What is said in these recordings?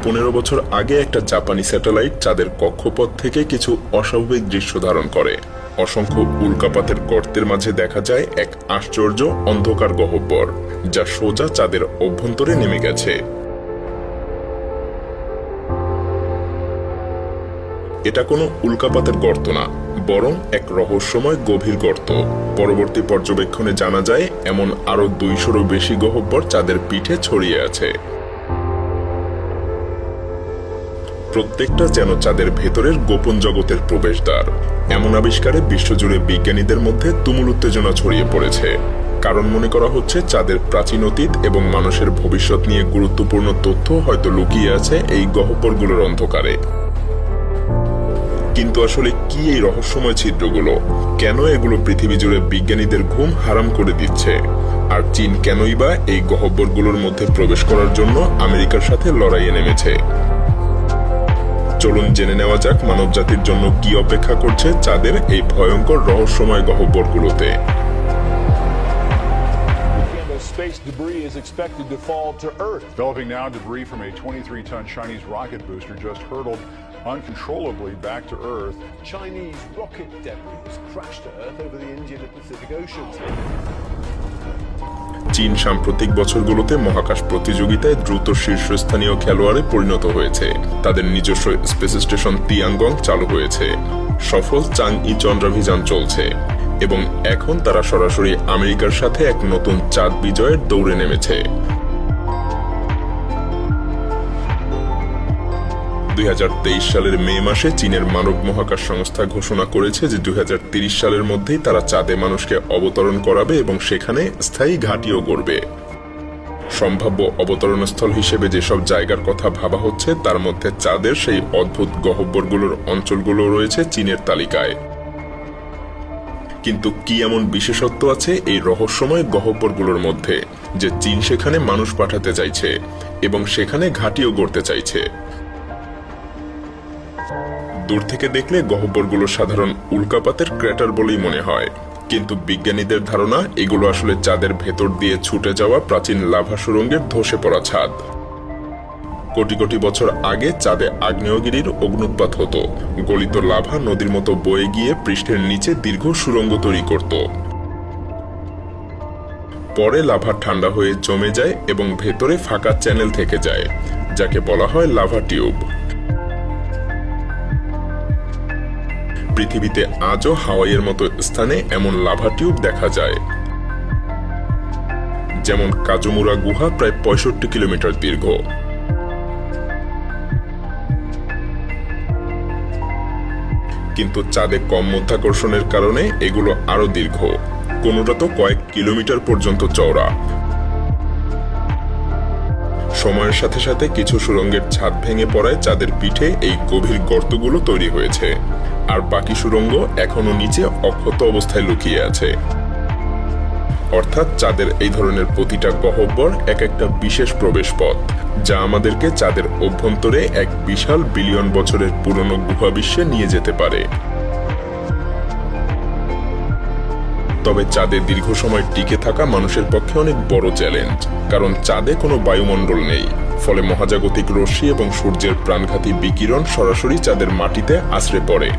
15 বছর আগে একটা জাপানি স্যাটেলাইট চাঁদের কক্ষপথ থেকে কিছু অস্বাভাবিক দৃশ্য ধারণ করে। অসংখ্য উল্কাপাতের গর্তের মাঝে দেখা যায় এক আশ্চর্য অন্ধকার গহ্বর, যা সোজা চাঁদের অভ্যন্তরে নেমে গেছে। এটা কোনো উল্কাপাতের গর্ত না, বরং এক রহস্যময় গভীর গর্ত। পরবর্তী পর্যবেক্ষণে জানা যায় এমন আরো 200-রও বেশি গহ্বর চাঁদের পিঠে ছড়িয়ে আছে। প্রত্যেকটা যেন চাঁদের ভেতরের গোপন জগতের প্রবেশদ্বার। এমন আবিষ্কারে বিশ্বজুড়ে বিজ্ঞানীদের মধ্যে তুমুল উত্তেজনা ছড়িয়ে পড়েছে, কারণ মনে করা হচ্ছে চাঁদের প্রাচীন অতীত এবং মানুষের ভবিষ্যৎ নিয়ে গুরুত্বপূর্ণ তথ্য হয়তো লুকিয়ে আছে এই গহ্বরগুলোর অন্ধকারে। কিন্তু আসলে কি এই রহস্যময় ছিদ্রগুলো? কেন এগুলো পৃথিবী জুড়ে বিজ্ঞানীদের ঘুম হারাম করে দিচ্ছে? আর চীন কেনই বা এই গহ্বরগুলোর মধ্যে প্রবেশ করার জন্য আমেরিকার সাথে লড়াইয়ে নেমেছে? চলুন জেনে নেওয়া যাক মানবজাতির জন্য কি অপেক্ষা করছে চাঁদের এই ভয়ঙ্কর রহস্যময় গহ্বরগুলোতে। Space debris is expected to fall to Earth. Developing now, debris from a 23-ton Chinese rocket booster just hurtled uncontrollably back to Earth. Chinese rocket debris has crashed to Earth over the Indian and Pacific Oceans. চীন সাম্প্রতিক বছরগুলোতে মহাকাশ প্রতিযোগিতায় দ্রুত শীর্ষস্থানীয় খেলোয়াড়ে পরিণত হয়েছে। তাদের নিজস্ব স্পেস স্টেশন তিয়াঙ্গং চালু হয়েছে, সফল চাংই চন্দ্রাভিযান চলছে, এবং এখন তারা সরাসরি আমেরিকার সাথে এক নতুন চাঁদ বিজয়ের দৌড়ে নেমেছে। 2023 সালের মে মাসে চীনের মানব মহাকাশ সংস্থা ঘোষণা করেছে যে 2030 সালের মধ্যেই তারা চাঁদে মানুষকে অবতরণ করাবে এবং সেখানে স্থায়ী ঘাঁটিও গড়বে। সম্ভাব্য অবতরণস্থল হিসেবে যেসব জায়গার কথা ভাবা হচ্ছে তার মধ্যে চাঁদের সেই অদ্ভুত গহ্বরগুলোর অঞ্চলগুলো রয়েছে চীনের তালিকায়। কিন্তু কি এমন বিশেষত্ব আছে এই রহস্যময় গহ্বরগুলোর মধ্যে যে চীন সেখানে মানুষ পাঠাতে চাইছে এবং সেখানে ঘাঁটিও গড়তে চাইছে? দূর থেকে দেখলে গহ্বরগুলো সাধারণ উল্কাপাতের ক্র্যাটার বলেই মনে হয়, কিন্তু বিজ্ঞানীদের ধারণা এগুলো আসলে চাঁদের ভেতর দিয়ে ছুটে যাওয়া প্রাচীন লাভা সুড়ঙ্গের ধসে পড়া ছাদ। কোটি কোটি বছর আগে চাঁদে আগ্নেয়গিরির অগ্নুৎপাত হতো। গলিত লাভা নদীর মতো বয়ে গিয়ে পৃষ্ঠের নিচে দীর্ঘ সুড়ঙ্গ তৈরি করত। পরে লাভা ঠান্ডা হয়ে জমে যায় এবং ভেতরে ফাঁকা চ্যানেল থেকে যায়, যাকে বলা হয় লাভা টিউব। পৃথিবীতে আজও হাওয়াইয়ের মতো স্থানে এমন লাভা টিউব দেখা যায়, যেমন কাজুমুরা গুহা প্রায় 65 কিলোমিটার দীর্ঘ। কিন্তু চাঁদে কম মাধ্যাকর্ষণের কারণে এগুলো আরো দীর্ঘ, কোনোটা তো কয়েক কিলোমিটার পর্যন্ত চওড়া। সময়ের সাথে সাথে কিছু সুড়ঙ্গের ছাদ ভেঙে পড়ায় চাঁদের পিঠে এই গভীর গর্তগুলো তৈরি হয়েছে, আর বাকি সুড়ঙ্গ এখনো নিচে অক্ষত অবস্থায় লুকিয়ে আছে। অর্থাৎ চাঁদের এই ধরনের প্রতিটা গহ্বর এক একটা বিশেষ প্রবেশ পথ, যা আমাদেরকে চাঁদের অভ্যন্তরে এক বিশাল বিলিয়ন বছরের পুরনো গুহা বিশ্বে নিয়ে যেতে পারে। তবে চাঁদে দীর্ঘ সময় টিকে থাকা মানুষের পক্ষে অনেক বড় চ্যালেঞ্জ, কারণ চাঁদে কোনো বায়ুমণ্ডল নেই। ফলে মহাজাগতিক রশ্মি এবং সূর্যের প্রাণঘাতী বিকিরণ সরাসরি চাঁদের মাটিতে আছড়ে পড়ে।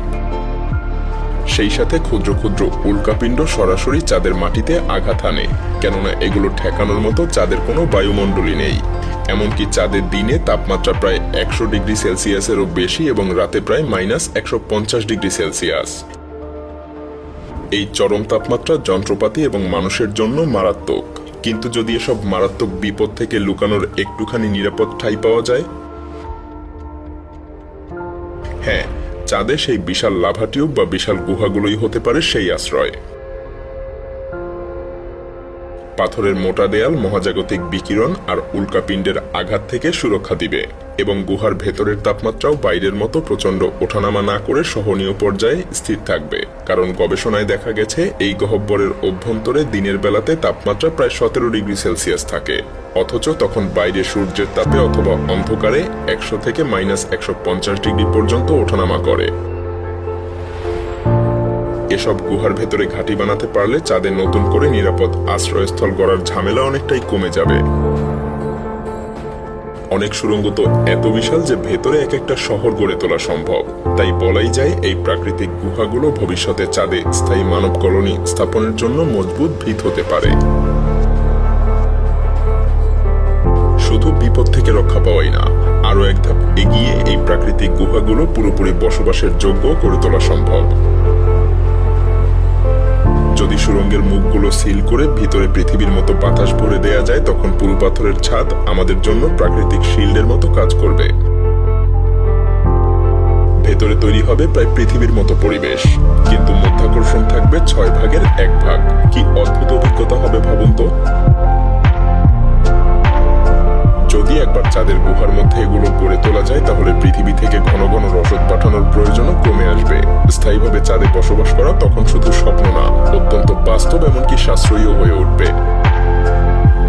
সেই সাথে ক্ষুদ্র ক্ষুদ্র উল্কাপিণ্ড সরাসরি চাঁদের মাটিতে আঘাত হানে, কেননা এগুলো ঠেকানোর মতো চাঁদের কোনো বায়ুমণ্ডলই নেই। এমনকি চাঁদের দিনে তাপমাত্রা প্রায় 100 ডিগ্রি সেলসিয়াসেরও বেশি এবং রাতে প্রায় -150 ডিগ্রি সেলসিয়াস। এই চরম তাপমাত্রা যন্ত্রপাতি এবং মানুষের জন্য মারাত্মক। কিন্তু যদি এসব মারাত্মক বিপদ থেকে লুকানোর একটুখানি নিরাপদ ঠাঁই পাওয়া যায়? হ্যাঁ, চাঁদে সেই বিশাল লাভা টিউব বা বিশাল গুহাগুলোই হতে পারে সেই আশ্রয়। পাথরের মোটা দেয়াল মহাজাগতিক বিকিরণ আর উল্কাপিণ্ডের আঘাত থেকে সুরক্ষা দিবে, এবং গুহার ভেতরের তাপমাত্রাও বাইরের মতো প্রচন্ড ওঠানামা না করে সহনীয় পর্যায়ে স্থির থাকবে। কারণ গবেষণায় দেখা গেছে এই গহ্বরের অভ্যন্তরে দিনের বেলাতে তাপমাত্রা প্রায় 17 ডিগ্রি সেলসিয়াস থাকে, অথচ তখন বাইরে সূর্যের তাপে অথবা অন্ধকারে 100 থেকে -150 ডিগ্রি পর্যন্ত ওঠানামা করে। এসব গুহার ভেতরে ঘাঁটি বানাতে পারলে চাঁদে নতুন করে নিরাপদ আশ্রয়স্থল গড়ার ঝামেলা অনেকটাই কমে যাবে। অনেক সুড়ঙ্গ তো এত বিশাল যে ভেতরে এক একটা শহর গড়ে তোলা সম্ভব। তাই বলাই যায় এই প্রাকৃতিক গুহাগুলো ভবিষ্যতে চাঁদে স্থায়ী মানব কলোনি স্থাপনের জন্য মজবুত ভিত হতে পারে। শুধু বিপদ থেকে রক্ষা পাওয়াই না, আরো এক ধাপ এগিয়ে এই প্রাকৃতিক গুহাগুলো পুরোপুরি বসবাসের যোগ্য করে তোলা সম্ভব। যদি সুড়ঙ্গের মুখগুলো সিল করে ভিতরে পৃথিবীর মতো বাতাস ভরে দেয়া যায়, তখন পুরু পাথরের ছাদ আমাদের জন্য প্রাকৃতিক শিল্ডের মতো কাজ করবে। ভেতরে তৈরি হবে প্রায় পৃথিবীর মতো পরিবেশ, কিন্তু মধ্যাকর্ষণ থাকবে 6 ভাগের 1 ভাগ। কি অদ্ভুত অভিজ্ঞতা হবে ভাবুন তো। যদি একবার চাঁদের গুহার মধ্যে এগুলো গড়ে তোলা যায়, তাহলে পৃথিবী থেকে ঘন ঘন রসদ পাঠানোর প্রয়োজনও কমে আসবে। স্থায়ীভাবে চাঁদে বসবাস করা তখন শুধু স্বপ্ন না, অত্যন্ত বাস্তব, এমনকি সাশ্রয়ীও হয়ে উঠবে।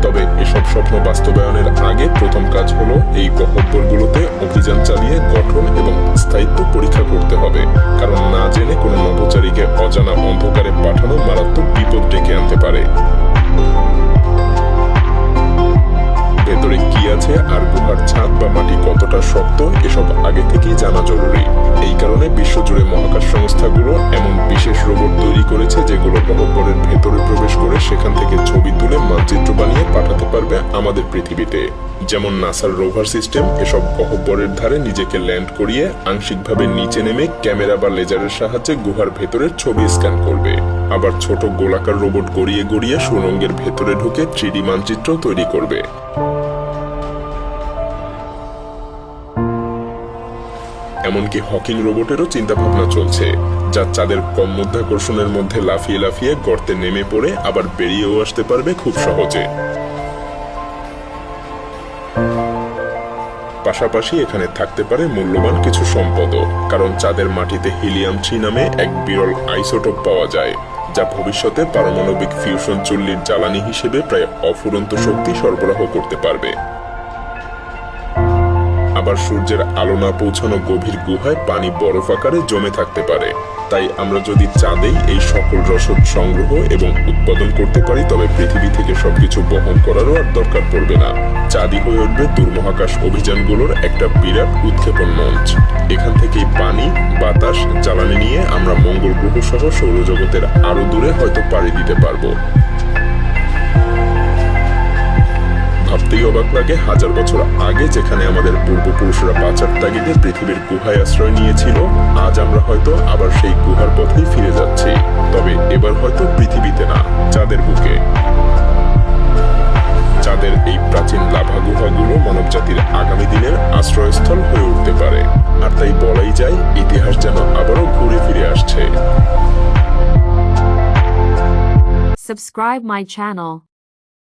তবে এসব স্বপ্ন বাস্তবায়নের আগে প্রথম কাজ হলো এই গহ্বরগুলোতে অভিযান চালিয়ে গঠন এবং স্থায়িত্ব পরীক্ষা করতে হবে। কারণ না জেনে কোনো নভোচারীকে অজানা অন্ধকারে পাঠানো মারাত্মক বিপদ ডেকে আনতে পারে। ভেতরে কি আছে আর গুহার ছাদ বা মাটি কতটা শক্ত, এসব আগে থেকেই জানা জরুরি। এই কারণে বিশ্বজুড়ে মহাকাশ সংস্থাগুলো এমন বিশেষ রোবট তৈরি করেছে যেগুলো গহ্বরের ভেতরে প্রবেশ করে সেখান থেকে ছবি তুলে মানচিত্র বানিয়ে পাঠাতে পারবে আমাদের পৃথিবীতে। যেমন নাসার রোভার সিস্টেম এসব গহ্বরের ধারে নিজেকে ল্যান্ড করিয়ে আংশিকভাবে নিচে নেমে ক্যামেরা বা লেজারের সাহায্যে গুহার ভেতরের ছবি স্ক্যান করবে। আবার ছোট গোলাকার রোবট গড়িয়ে গড়িয়ে সুড়ঙ্গের ভেতরে ঢুকে 3D মানচিত্র তৈরি করবে। এমনকি হকিং রোবটেরও চিন্তাভাবনা চলছে, যা চাঁদের কম মধ্যাকর্ষণের মধ্যে লাফিয়ে লাফিয়ে গর্তে নেমে পড়ে আবার বেরিয়েও আসতে পারবে খুব সহজে। পাশাপাশি এখানে থাকতে পারে মূল্যবান কিছু সম্পদও, কারণ চাঁদের মাটিতে হিলিয়াম-3 নামে এক বিরল আইসোটোপ পাওয়া যায়, যা ভবিষ্যতে পারমাণবিক ফিউশন চুল্লির জ্বালানি হিসেবে প্রায় অফুরন্ত শক্তি সরবরাহ করতে পারবে। আবার সূর্যের আলো না পৌঁছানো গভীর গুহায় পানি বরফ আকারে জমে থাকতে পারে। তাই আমরা যদি চাঁদেই এই সকল রসদ সংগ্রহ এবং উৎপাদন করতে পারি, তবে পৃথিবী থেকে সবকিছু বহন করারও আর দরকার পড়বে না। চাঁদই হয়ে উঠবে দূরমহাকাশ অভিযানগুলোর একটা বিরাট উৎক্ষেপণ মঞ্চ। এখান থেকেই পানি, বাতাস, জ্বালানি নিয়ে আমরা মঙ্গল গ্রহ সহ সৌরজগতের আরো দূরে হয়তো পাড়ি দিতে পারবো। ভাবতেই অবাক লাগে, 1000 বছর আগে যেখানে আমাদের পূর্বপুরুষরা বাঁচার তাগিদে পৃথিবীর গুহায় আশ্রয় নিয়েছিল, আজ আমরা হয়তো আবার সেই গুহার পথেই ফিরে যাচ্ছি। তবে এবার হয়তো পৃথিবীতে না, চাঁদের বুকে। চাঁদের এই প্রাচীন লাভা গুহাগুলো মানবজাতির আগামী দিনের আশ্রয়স্থল হয়ে উঠতে পারে। আর তাই বলাই যায়, ইতিহাস যেন আবারও ঘুরে ফিরে আসছে। Subscribe my channel.